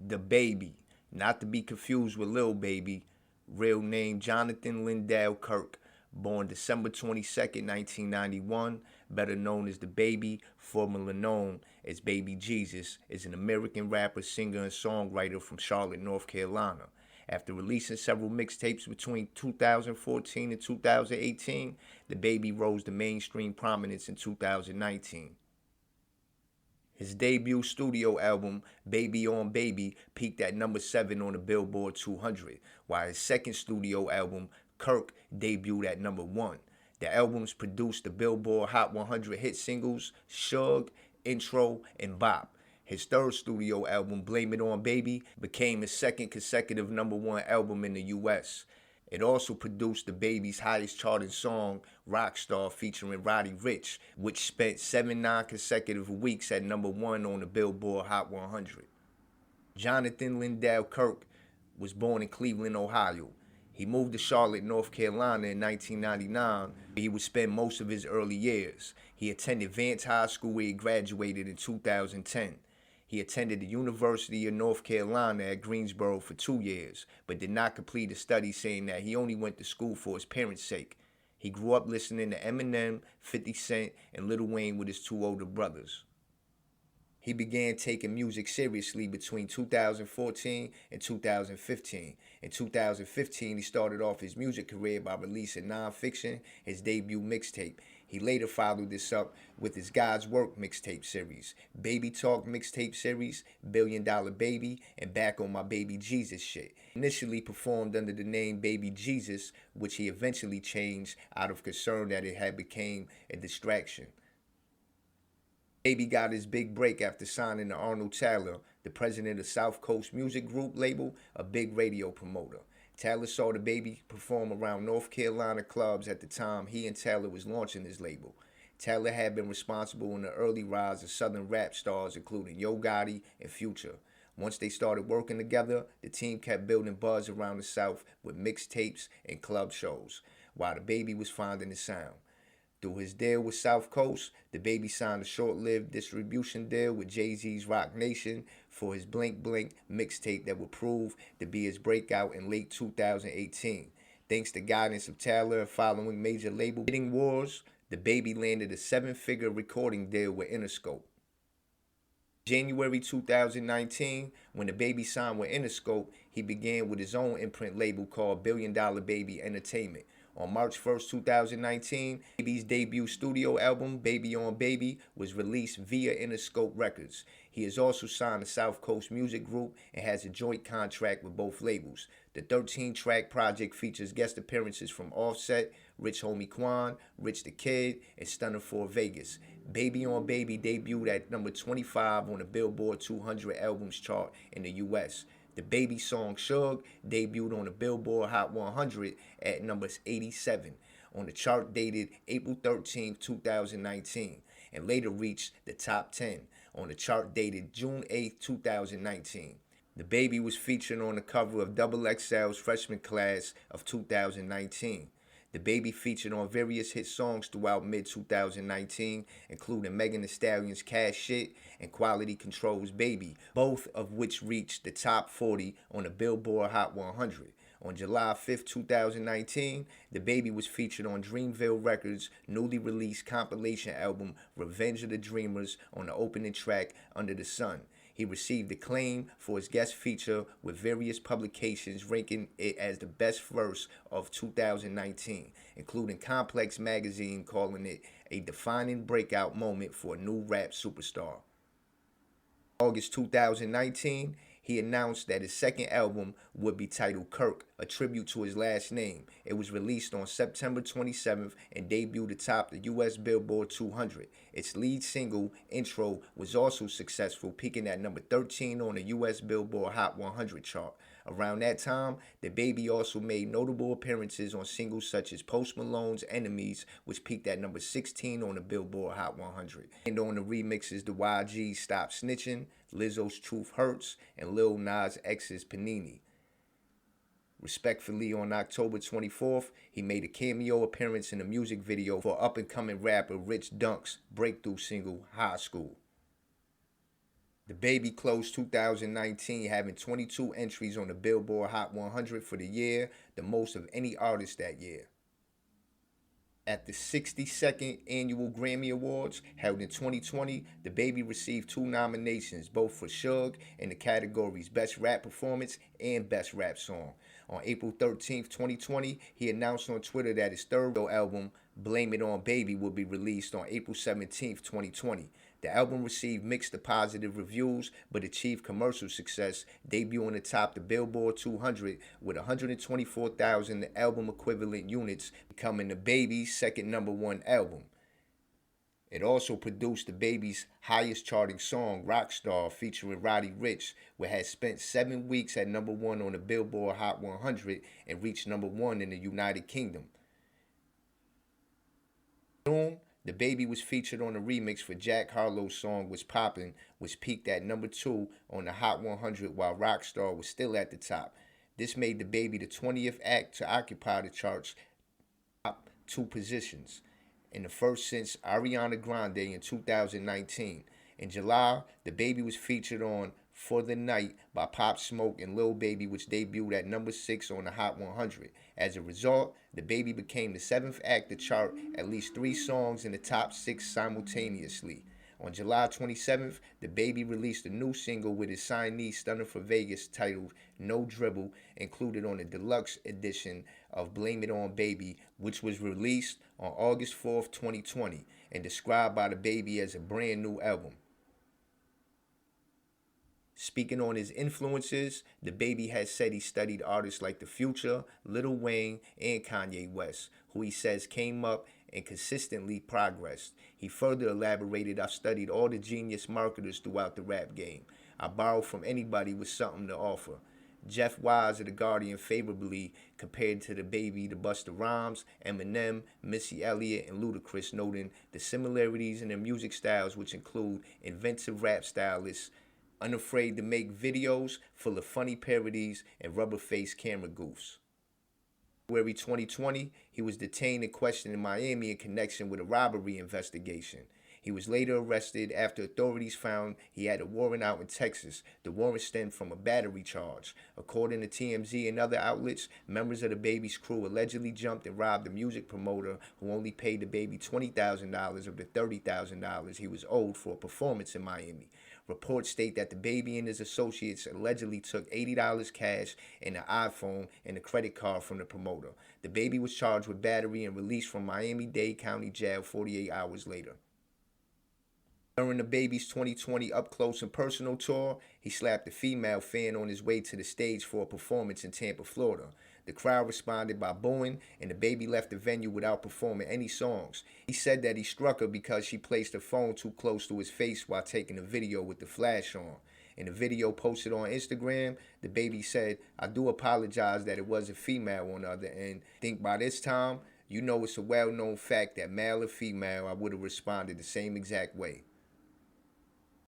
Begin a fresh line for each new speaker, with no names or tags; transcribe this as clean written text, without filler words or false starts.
DaBaby, not to be confused with Lil Baby, real name Jonathan Lindell Kirk, born December 22nd, 1991, better known as DaBaby, formerly known as Baby Jesus, is an American rapper, singer, and songwriter from Charlotte, North Carolina. After releasing several mixtapes between 2014 and 2018, DaBaby rose to mainstream prominence in 2019. His debut studio album, Baby on Baby, peaked at number 7 on the Billboard 200, while his second studio album, Kirk, debuted at number 1. The albums produced the Billboard Hot 100 hit singles, Shug, Intro, and Bop. His third studio album, Blame It On Baby, became his second consecutive number 1 album in the US. It also produced DaBaby's highest charting song, Rockstar, featuring Roddy Ricch, which spent 7 non-consecutive weeks at number 1 on the Billboard Hot 100. Jonathan Lindell Kirk was born in Cleveland, Ohio. He moved to Charlotte, North Carolina in 1999, where he would spend most of his early years. He attended Vance High School, where he graduated in 2010. He attended the University of North Carolina at Greensboro for 2 years, but did not complete his studies, saying that he only went to school for his parents' sake. He grew up listening to Eminem, 50 Cent, and Lil Wayne with his 2 older brothers. He began taking music seriously between 2014 and 2015. In 2015, he started off his music career by releasing Nonfiction, his debut mixtape. He later followed this up with his God's Work mixtape series, Baby Talk mixtape series, $1 Billion Baby, and Back on My Baby Jesus shit. Initially performed under the name Baby Jesus, which he eventually changed out of concern that it had become a distraction. Baby got his big break after signing to Arnold Taylor, the president of South Coast Music Group label, a big radio promoter. Taylor saw DaBaby perform around North Carolina clubs at the time he and Taylor was launching his label. Taylor had been responsible in the early rise of Southern rap stars including Yo Gotti and Future. Once they started working together, the team kept building buzz around the South with mixtapes and club shows, while DaBaby was finding his sound. Through his deal with South Coast, DaBaby signed a short-lived distribution deal with Jay-Z's Roc Nation for his Blink Blink mixtape that would prove to be his breakout in late 2018. Thanks to guidance of Taylor and following major label bidding wars, DaBaby landed a 7-figure recording deal with Interscope. January 2019, when DaBaby signed with Interscope, he began with his own imprint label called $1 Billion Baby Entertainment. On March 1st, 2019, Baby's debut studio album, Baby on Baby, was released via Interscope Records. He has also signed to South Coast Music Group and has a joint contract with both labels. The 13-track project features guest appearances from Offset, Rich Homie Quan, Rich the Kid, and Stunner 4 Vegas. Baby on Baby debuted at number 25 on the Billboard 200 albums chart in the U.S. DaBaby song Shug debuted on the Billboard Hot 100 at number 87 on the chart dated April 13, 2019, and later reached the top 10 on the chart dated June 8, 2019. DaBaby was featured on the cover of XXL's freshman class of 2019. DaBaby featured on various hit songs throughout mid-2019, including Megan Thee Stallion's Cash Shit and Quality Control's Baby, both of which reached the top 40 on the Billboard Hot 100. On July 5, 2019, DaBaby was featured on Dreamville Records' newly released compilation album Revenge of the Dreamers on the opening track Under the Sun. He received acclaim for his guest feature with various publications ranking it as the best verse of 2019, including Complex magazine calling it a defining breakout moment for a new rap superstar. August 2019, he announced that his second album would be titled Kirk, a tribute to his last name. It was released on September 27th and debuted atop the US Billboard 200. Its lead single, Intro, was also successful, peaking at number 13 on the US Billboard Hot 100 chart. Around that time, DaBaby also made notable appearances on singles such as Post Malone's Enemies, which peaked at number 16 on the Billboard Hot 100, and on the remixes the YG's Stop Snitching, Lizzo's Truth Hurts, and Lil Nas X's Panini. Respectfully, on October 24th, he made a cameo appearance in a music video for up-and-coming rapper Rich Dunk's breakthrough single, High School. DaBaby closed 2019 having 22 entries on the Billboard Hot 100 for the year, the most of any artist that year. At the 62nd Annual Grammy Awards, held in 2020, DaBaby received 2 nominations, both for Suge in the categories Best Rap Performance and Best Rap Song. On April 13th, 2020, he announced on Twitter that his third album, Blame It On Baby, would be released on April 17th, 2020. The album received mixed to positive reviews, but achieved commercial success, debuting atop the Billboard 200 with 124,000 album equivalent units, becoming DaBaby's second #1 album. It also produced DaBaby's highest charting song, Rockstar, featuring Roddy Ricch, which had spent 7 weeks at #1 on the Billboard Hot 100 and reached #1 in the United Kingdom. DaBaby was featured on a remix for Jack Harlow's song Was Poppin', which peaked at #2 on the Hot 100 while Rockstar was still at the top. This made DaBaby the 20th act to occupy the chart's top 2 positions, and the first since Ariana Grande in 2019. In July, DaBaby was featured on For the Night by Pop Smoke and Lil Baby, which debuted at #6 on the Hot 100. As a result, DaBaby became the 7th act to chart at least 3 songs in the top 6 simultaneously. On July 27th, DaBaby released a new single with his signee Stunner for Vegas titled No Dribble, included on the deluxe edition of Blame It On Baby, which was released on August 4th, 2020, and described by DaBaby as a brand new album. Speaking on his influences, DaBaby has said he studied artists like The Future, Lil Wayne, and Kanye West, who he says came up and consistently progressed. He further elaborated, I've studied all the genius marketers throughout the rap game. I borrow from anybody with something to offer. Jeff Wise of The Guardian favorably compared to DaBaby to Busta Rhymes, Eminem, Missy Elliott, and Ludacris, noting the similarities in their music styles, which include inventive rap stylists, unafraid to make videos full of funny parodies and rubber-faced camera goofs. In February 2020, he was detained and questioned in Miami in connection with a robbery investigation. He was later arrested after authorities found he had a warrant out in Texas. The warrant stemmed from a battery charge. According to TMZ and other outlets, members of DaBaby's crew allegedly jumped and robbed the music promoter, who only paid DaBaby $20,000 of the $30,000 he was owed for a performance in Miami. Reports state that DaBaby and his associates allegedly took $80 cash and an iPhone and a credit card from the promoter. DaBaby was charged with battery and released from Miami-Dade County Jail 48 hours later. During DaBaby's 2020 Up Close and Personal tour, he slapped a female fan on his way to the stage for a performance in Tampa, Florida. The crowd responded by booing, and DaBaby left the venue without performing any songs. He said that he struck her because she placed her phone too close to his face while taking a video with the flash on. In the video posted on Instagram, DaBaby said, I do apologize that it was a female on the other end. I think by this time, you know it's a well-known fact that male or female, I would have responded the same exact way.